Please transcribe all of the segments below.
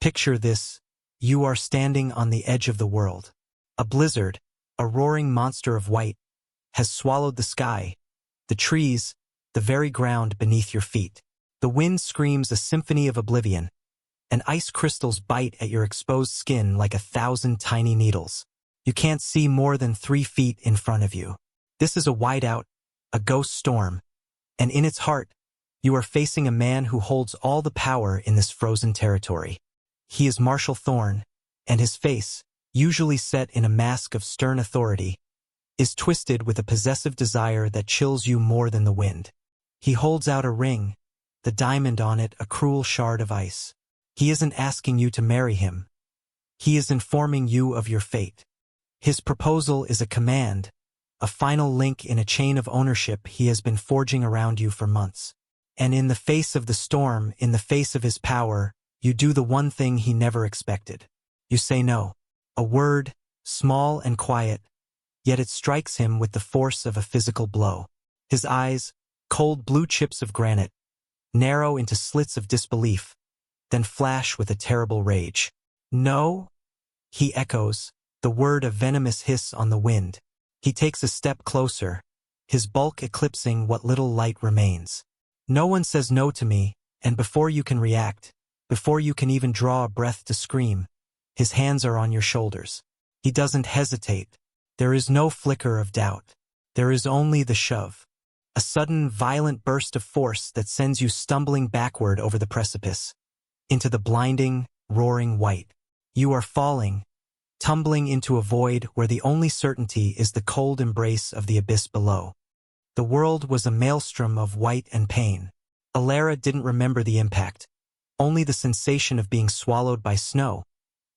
Picture this: you are standing on the edge of the world. A blizzard, a roaring monster of white, has swallowed the sky, the trees, the very ground beneath your feet. The wind screams a symphony of oblivion, and ice crystals bite at your exposed skin like 1,000 tiny needles. You can't see more than 3 feet in front of you. This is a whiteout, a ghost storm, and in its heart, you are facing a man who holds all the power in this frozen territory. He is Marshal Thorn, and his face, usually set in a mask of stern authority, is twisted with a possessive desire that chills you more than the wind. He holds out a ring, the diamond on it a cruel shard of ice. He isn't asking you to marry him. He is informing you of your fate. His proposal is a command, a final link in a chain of ownership he has been forging around you for months. And in the face of the storm, in the face of his power, you do the one thing he never expected. You say no. A word, small and quiet, yet it strikes him with the force of a physical blow. His eyes, cold blue chips of granite, narrow into slits of disbelief, then flash with a terrible rage. No? He echoes, the word a venomous hiss on the wind. He takes a step closer, his bulk eclipsing what little light remains. No one says no to me, and before you can react, before you can even draw a breath to scream, his hands are on your shoulders. He doesn't hesitate. There is no flicker of doubt. There is only the shove. A sudden, violent burst of force that sends you stumbling backward over the precipice, into the blinding, roaring white. You are falling, tumbling into a void where the only certainty is the cold embrace of the abyss below. The world was a maelstrom of white and pain. Alara didn't remember the impact, only the sensation of being swallowed by snow,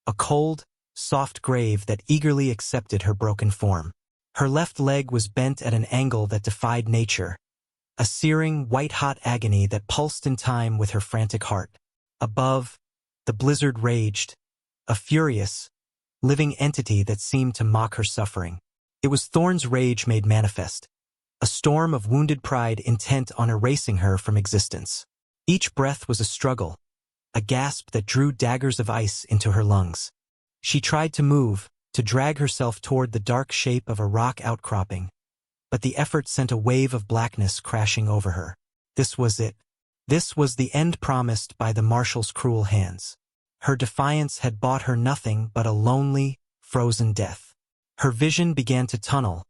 a cold, soft grave that eagerly accepted her broken form. Her left leg was bent at an angle that defied nature, a searing, white-hot agony that pulsed in time with her frantic heart. Above, the blizzard raged, a furious, living entity that seemed to mock her suffering. It was Thorn's rage made manifest, a storm of wounded pride intent on erasing her from existence. Each breath was a struggle, a gasp that drew daggers of ice into her lungs. She tried to move, to drag herself toward the dark shape of a rock outcropping, but the effort sent a wave of blackness crashing over her. This was it. This was the end promised by the Marshal's cruel hands. Her defiance had bought her nothing but a lonely, frozen death. Her vision began to tunnel,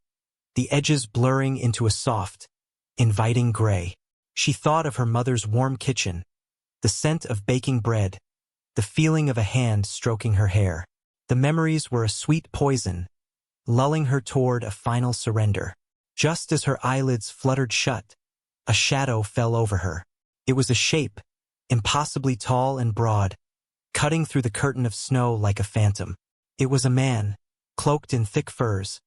the edges blurring into a soft, inviting gray. She thought of her mother's warm kitchen, the scent of baking bread, the feeling of a hand stroking her hair. The memories were a sweet poison, lulling her toward a final surrender. Just as her eyelids fluttered shut, a shadow fell over her. It was a shape, impossibly tall and broad, cutting through the curtain of snow like a phantom. It was a man, cloaked in thick furs,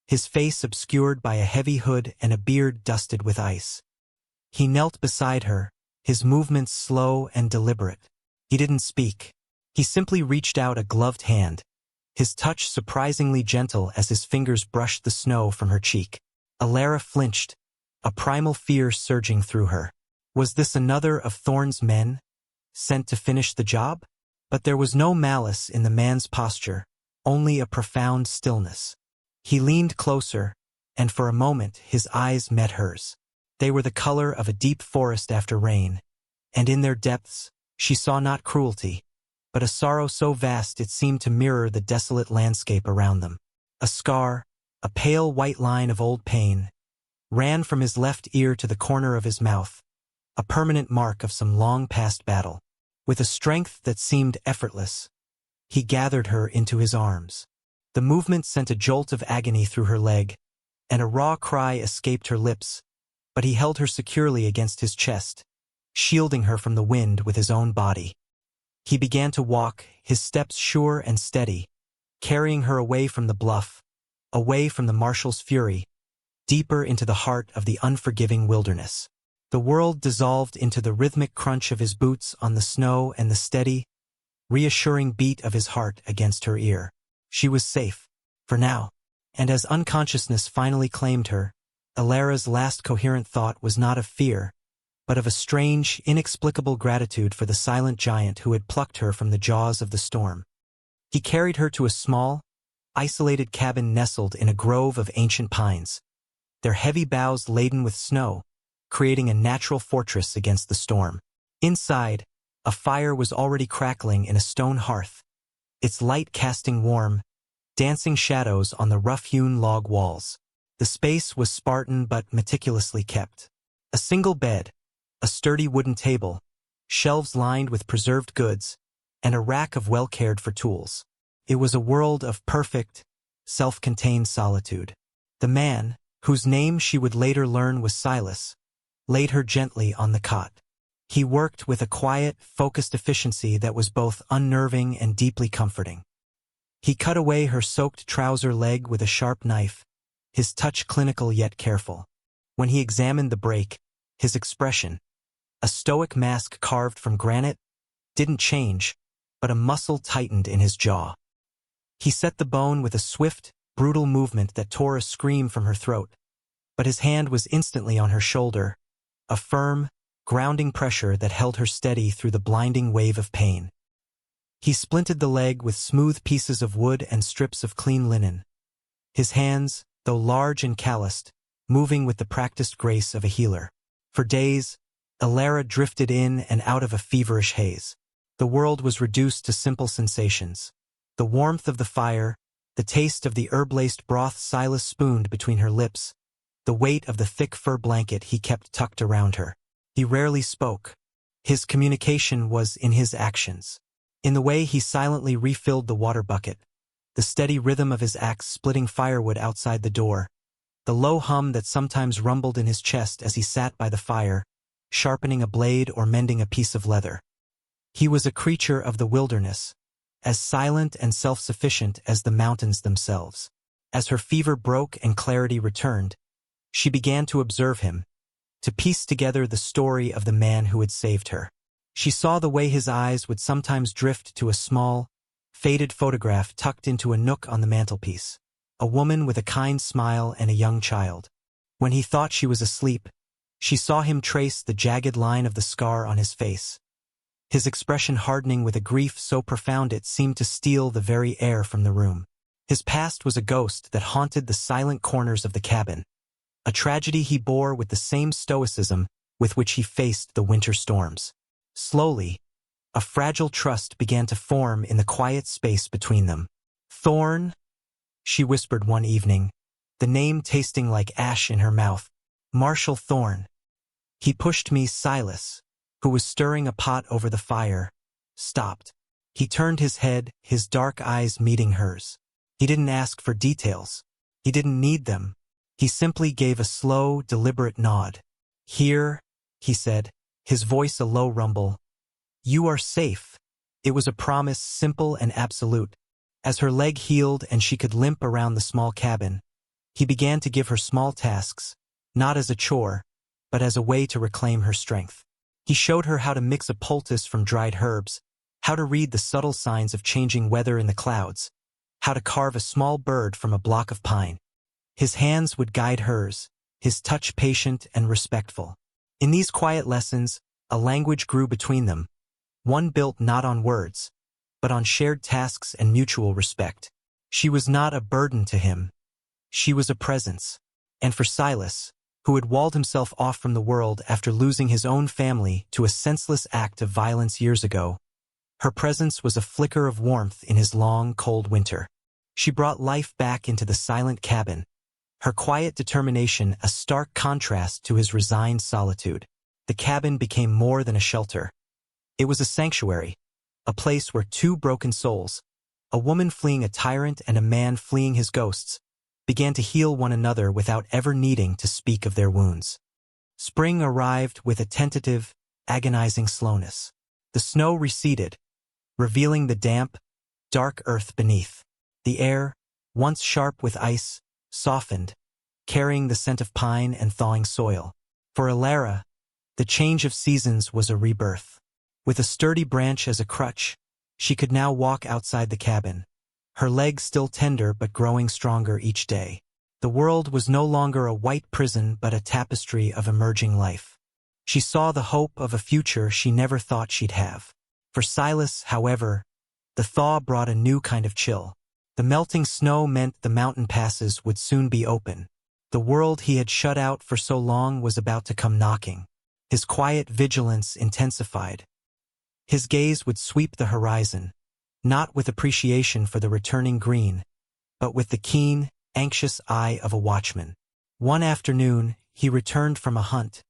his face obscured by a heavy hood and a beard dusted with ice. He knelt beside her, his movements slow and deliberate. He didn't speak. He simply reached out a gloved hand, his touch surprisingly gentle as his fingers brushed the snow from her cheek. Alara flinched, a primal fear surging through her. Was this another of Thorn's men, sent to finish the job? But there was no malice in the man's posture, only a profound stillness. He leaned closer, and for a moment his eyes met hers. They were the color of a deep forest after rain, and in their depths she saw not cruelty, but a sorrow so vast it seemed to mirror the desolate landscape around them. A scar, a pale white line of old pain, ran from his left ear to the corner of his mouth, a permanent mark of some long-past battle. With a strength that seemed effortless, he gathered her into his arms. The movement sent a jolt of agony through her leg, and a raw cry escaped her lips, but he held her securely against his chest, shielding her from the wind with his own body. He began to walk, his steps sure and steady, carrying her away from the bluff, away from the Marshal's fury, deeper into the heart of the unforgiving wilderness. The world dissolved into the rhythmic crunch of his boots on the snow and the steady, reassuring beat of his heart against her ear. She was safe, for now. And as unconsciousness finally claimed her, Alara's last coherent thought was not of fear, but of a strange, inexplicable gratitude for the silent giant who had plucked her from the jaws of the storm. He carried her to a small, isolated cabin nestled in a grove of ancient pines, their heavy boughs laden with snow, creating a natural fortress against the storm. Inside, a fire was already crackling in a stone hearth, its light casting warm, dancing shadows on the rough-hewn log walls. The space was Spartan but meticulously kept. A single bed, a sturdy wooden table, shelves lined with preserved goods, and a rack of well-cared-for tools. It was a world of perfect, self-contained solitude. The man, whose name she would later learn was Silas, laid her gently on the cot. He worked with a quiet, focused efficiency that was both unnerving and deeply comforting. He cut away her soaked trouser leg with a sharp knife, his touch clinical yet careful. When he examined the break, his expression, a stoic mask carved from granite, didn't change, but a muscle tightened in his jaw. He set the bone with a swift, brutal movement that tore a scream from her throat, but his hand was instantly on her shoulder, a firm, grounding pressure that held her steady through the blinding wave of pain. He splinted the leg with smooth pieces of wood and strips of clean linen, his hands, though large and calloused, moving with the practiced grace of a healer. For days, Alara drifted in and out of a feverish haze. The world was reduced to simple sensations. The warmth of the fire, the taste of the herb-laced broth Silas spooned between her lips, the weight of the thick fur blanket he kept tucked around her. He rarely spoke. His communication was in his actions. In the way he silently refilled the water bucket, the steady rhythm of his axe splitting firewood outside the door, the low hum that sometimes rumbled in his chest as he sat by the fire, sharpening a blade or mending a piece of leather. He was a creature of the wilderness, as silent and self-sufficient as the mountains themselves. As her fever broke and clarity returned, she began to observe him, to piece together the story of the man who had saved her. She saw the way his eyes would sometimes drift to a small, faded photograph tucked into a nook on the mantelpiece, a woman with a kind smile and a young child. When he thought she was asleep, she saw him trace the jagged line of the scar on his face, his expression hardening with a grief so profound it seemed to steal the very air from the room. His past was a ghost that haunted the silent corners of the cabin, a tragedy he bore with the same stoicism with which he faced the winter storms. Slowly, a fragile trust began to form in the quiet space between them. "Thorn," she whispered one evening, the name tasting like ash in her mouth. "Marshal Thorn." He pushed me. Silas, who was stirring a pot over the fire, stopped. He turned his head, his dark eyes meeting hers. He didn't ask for details. He didn't need them. He simply gave a slow, deliberate nod. "Here," he said, his voice a low rumble. "You are safe." It was a promise simple and absolute. As her leg healed and she could limp around the small cabin, he began to give her small tasks, not as a chore, but as a way to reclaim her strength. He showed her how to mix a poultice from dried herbs, how to read the subtle signs of changing weather in the clouds, how to carve a small bird from a block of pine. His hands would guide hers, his touch patient and respectful. In these quiet lessons, a language grew between them, one built not on words, but on shared tasks and mutual respect. She was not a burden to him. She was a presence. And for Silas, who had walled himself off from the world after losing his own family to a senseless act of violence years ago, her presence was a flicker of warmth in his long, cold winter. She brought life back into the silent cabin, her quiet determination a stark contrast to his resigned solitude. The cabin became more than a shelter. It was a sanctuary, a place where two broken souls, a woman fleeing a tyrant and a man fleeing his ghosts, began to heal one another without ever needing to speak of their wounds. Spring arrived with a tentative, agonizing slowness. The snow receded, revealing the damp, dark earth beneath. The air, once sharp with ice, softened, carrying the scent of pine and thawing soil. For Alara, the change of seasons was a rebirth. With a sturdy branch as a crutch, she could now walk outside the cabin, her legs still tender but growing stronger each day. The world was no longer a white prison but a tapestry of emerging life. She saw the hope of a future she never thought she'd have. For Silas, however, the thaw brought a new kind of chill. The melting snow meant the mountain passes would soon be open. The world he had shut out for so long was about to come knocking. His quiet vigilance intensified. His gaze would sweep the horizon, not with appreciation for the returning green, but with the keen, anxious eye of a watchman. One afternoon, he returned from a hunt,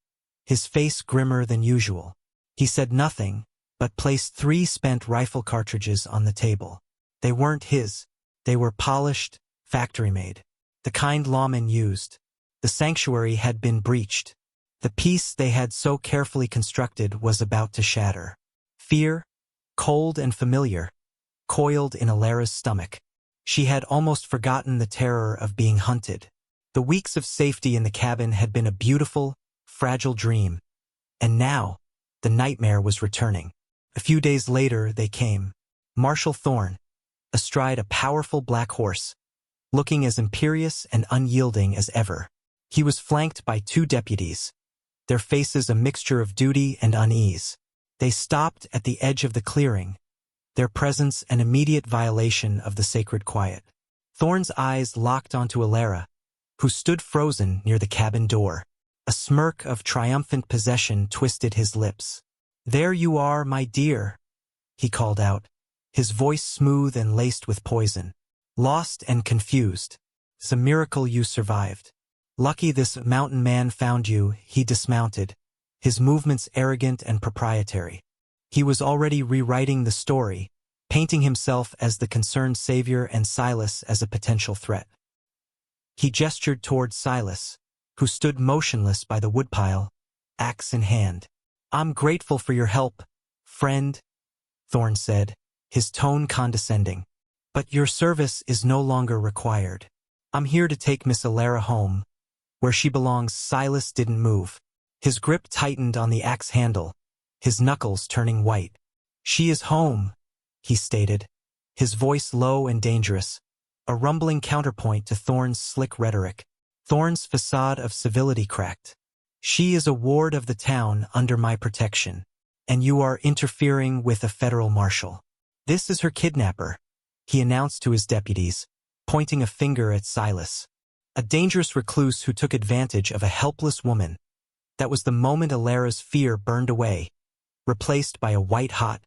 his face grimmer than usual. He said nothing, but placed 3 spent rifle cartridges on the table. They weren't his. They were polished, factory-made. The kind lawmen used. The sanctuary had been breached. The peace they had so carefully constructed was about to shatter. Fear, cold and familiar, coiled in Alara's stomach. She had almost forgotten the terror of being hunted. The weeks of safety in the cabin had been a beautiful, fragile dream. And now, the nightmare was returning. A few days later, they came. Marshal Thorn, astride a powerful black horse, looking as imperious and unyielding as ever. He was flanked by 2 deputies, their faces a mixture of duty and unease. They stopped at the edge of the clearing, their presence an immediate violation of the sacred quiet. Thorn's eyes locked onto Alara, who stood frozen near the cabin door. A smirk of triumphant possession twisted his lips. "There you are, my dear," he called out, his voice smooth and laced with poison. "Lost and confused. It's a miracle you survived. Lucky this mountain man found you." He dismounted, his movements arrogant and proprietary. He was already rewriting the story, painting himself as the concerned savior and Silas as a potential threat. He gestured toward Silas, who stood motionless by the woodpile, axe in hand. "I'm grateful for your help, friend," Thorn said, his tone condescending. "But your service is no longer required. I'm here to take Miss Alara home, where she belongs." Silas didn't move. His grip tightened on the axe handle, his knuckles turning white. "She is home," he stated, his voice low and dangerous, a rumbling counterpoint to Thorn's slick rhetoric. Thorn's facade of civility cracked. "She is a ward of the town under my protection, and you are interfering with a federal marshal. This is her kidnapper," he announced to his deputies, pointing a finger at Silas. "A dangerous recluse who took advantage of a helpless woman." That was the moment Alara's fear burned away, replaced by a white-hot,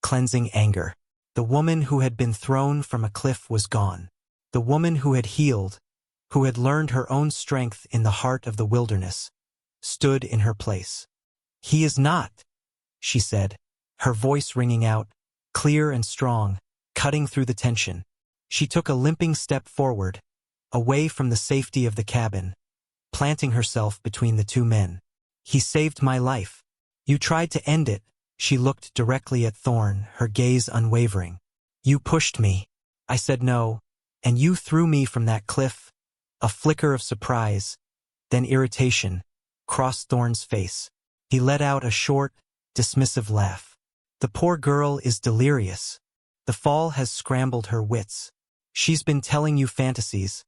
cleansing anger. The woman who had been thrown from a cliff was gone. The woman who had healed, who had learned her own strength in the heart of the wilderness, stood in her place. "He is not," she said, her voice ringing out, clear and strong, cutting through the tension. She took a limping step forward, away from the safety of the cabin, planting herself between the 2 men. "He saved my life. You tried to end it." She looked directly at Thorn, her gaze unwavering. "You pushed me. I said no, and you threw me from that cliff." A flicker of surprise, then irritation, crossed Thorn's face. He let out a short, dismissive laugh. "The poor girl is delirious. The fall has scrambled her wits. She's been telling you fantasies.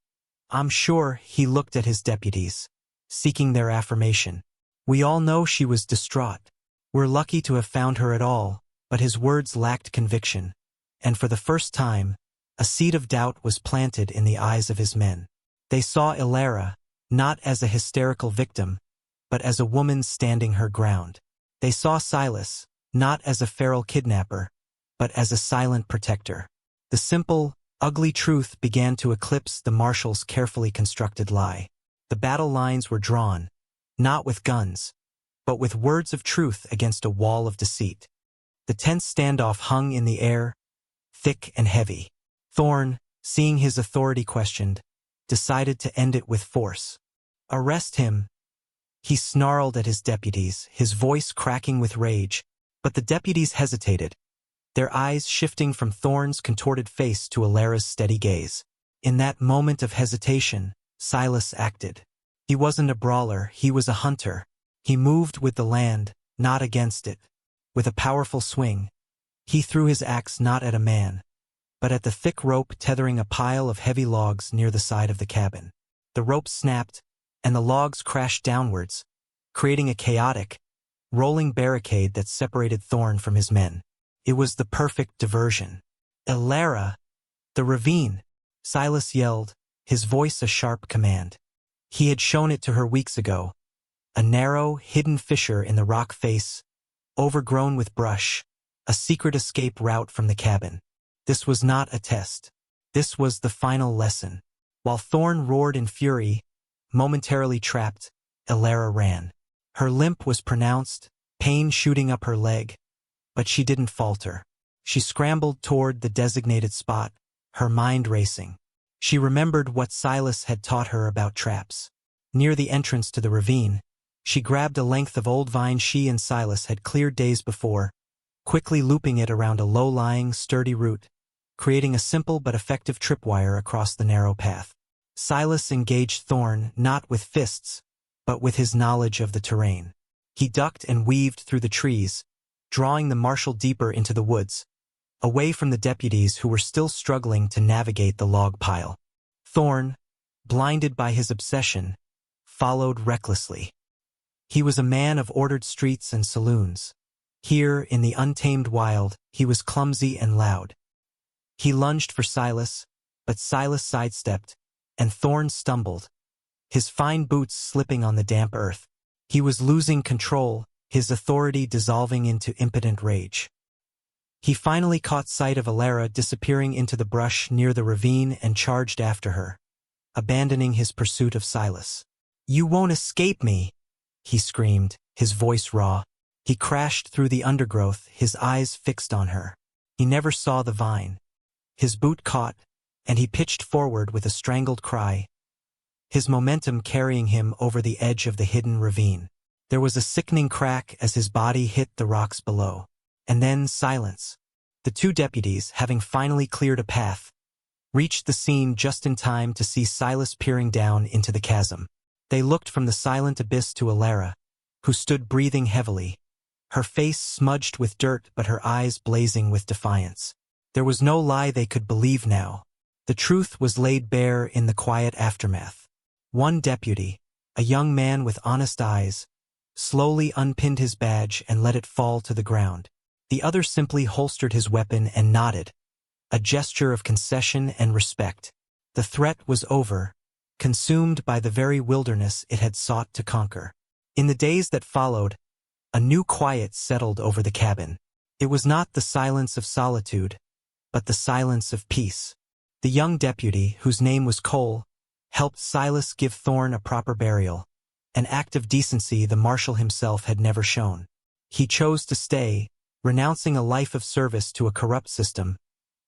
I'm sure." He looked at his deputies, seeking their affirmation. "We all know she was distraught. We're lucky to have found her at all." But his words lacked conviction, and for the first time, a seed of doubt was planted in the eyes of his men. They saw Alara, not as a hysterical victim, but as a woman standing her ground. They saw Silas, not as a feral kidnapper, but as a silent protector. The simple, ugly truth began to eclipse the marshal's carefully constructed lie. The battle lines were drawn, not with guns, but with words of truth against a wall of deceit. The tense standoff hung in the air, thick and heavy. Thorn, seeing his authority questioned, decided to end it with force. "Arrest him," he snarled at his deputies, his voice cracking with rage. But the deputies hesitated, their eyes shifting from Thorn's contorted face to Alara's steady gaze. In that moment of hesitation, Silas acted. He wasn't a brawler, he was a hunter. He moved with the land, not against it. With a powerful swing, he threw his axe not at a man, but at the thick rope tethering a pile of heavy logs near the side of the cabin. The rope snapped, and the logs crashed downwards, creating a chaotic, rolling barricade that separated Thorn from his men. It was the perfect diversion. "Elara! The ravine!" Silas yelled, his voice a sharp command. He had shown it to her weeks ago. A narrow, hidden fissure in the rock face, overgrown with brush, a secret escape route from the cabin. This was not a test. This was the final lesson. While Thorn roared in fury, momentarily trapped, Elara ran. Her limp was pronounced, pain shooting up her leg, but she didn't falter. She scrambled toward the designated spot, her mind racing. She remembered what Silas had taught her about traps. Near the entrance to the ravine, she grabbed a length of old vine she and Silas had cleared days before, quickly looping it around a low-lying, sturdy root, creating a simple but effective tripwire across the narrow path. Silas engaged Thorn not with fists, but with his knowledge of the terrain. He ducked and weaved through the trees, drawing the Marshal deeper into the woods, away from the deputies who were still struggling to navigate the log pile. Thorn, blinded by his obsession, followed recklessly. He was a man of ordered streets and saloons. Here, in the untamed wild, he was clumsy and loud. He lunged for Silas, but Silas sidestepped, and Thorn stumbled, his fine boots slipping on the damp earth. He was losing control, his authority dissolving into impotent rage. He finally caught sight of Elara disappearing into the brush near the ravine and charged after her, abandoning his pursuit of Silas. "You won't escape me!" he screamed, his voice raw. He crashed through the undergrowth, his eyes fixed on her. He never saw the vine. His boot caught, and he pitched forward with a strangled cry, his momentum carrying him over the edge of the hidden ravine. There was a sickening crack as his body hit the rocks below. And then silence. The two deputies, having finally cleared a path, reached the scene just in time to see Silas peering down into the chasm. They looked from the silent abyss to Elara, who stood breathing heavily, her face smudged with dirt but her eyes blazing with defiance. There was no lie they could believe now. The truth was laid bare in the quiet aftermath. One deputy, a young man with honest eyes, slowly unpinned his badge and let it fall to the ground. The other simply holstered his weapon and nodded, a gesture of concession and respect. The threat was over, consumed by the very wilderness it had sought to conquer. In the days that followed, a new quiet settled over the cabin. It was not the silence of solitude, but the silence of peace. The young deputy, whose name was Cole, helped Silas give Thorn a proper burial, an act of decency the Marshal himself had never shown. He chose to stay, renouncing a life of service to a corrupt system,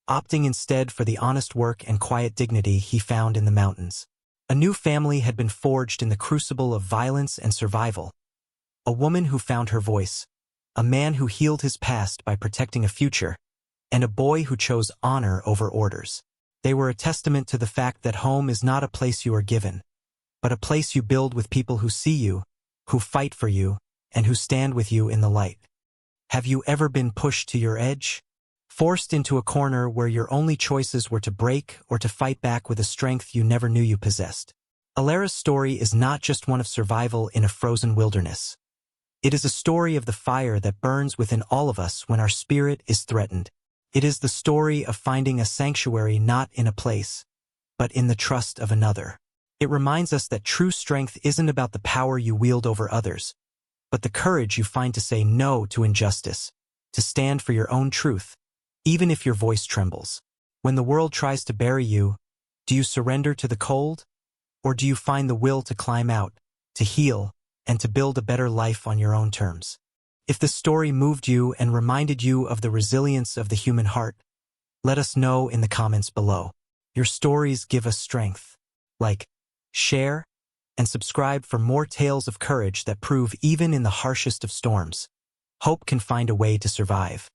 opting instead for the honest work and quiet dignity he found in the mountains. A new family had been forged in the crucible of violence and survival. A woman who found her voice, a man who healed his past by protecting a future, and a boy who chose honor over orders. They were a testament to the fact that home is not a place you are given, but a place you build with people who see you, who fight for you, and who stand with you in the light. Have you ever been pushed to your edge? Forced into a corner where your only choices were to break or to fight back with a strength you never knew you possessed? Elara's story is not just one of survival in a frozen wilderness. It is a story of the fire that burns within all of us when our spirit is threatened. It is the story of finding a sanctuary not in a place, but in the trust of another. It reminds us that true strength isn't about the power you wield over others, but the courage you find to say no to injustice, to stand for your own truth, even if your voice trembles. When the world tries to bury you, do you surrender to the cold? Or do you find the will to climb out, to heal, and to build a better life on your own terms? If this story moved you and reminded you of the resilience of the human heart, let us know in the comments below. Your stories give us strength. Like, share, and subscribe for more tales of courage that prove even in the harshest of storms, hope can find a way to survive.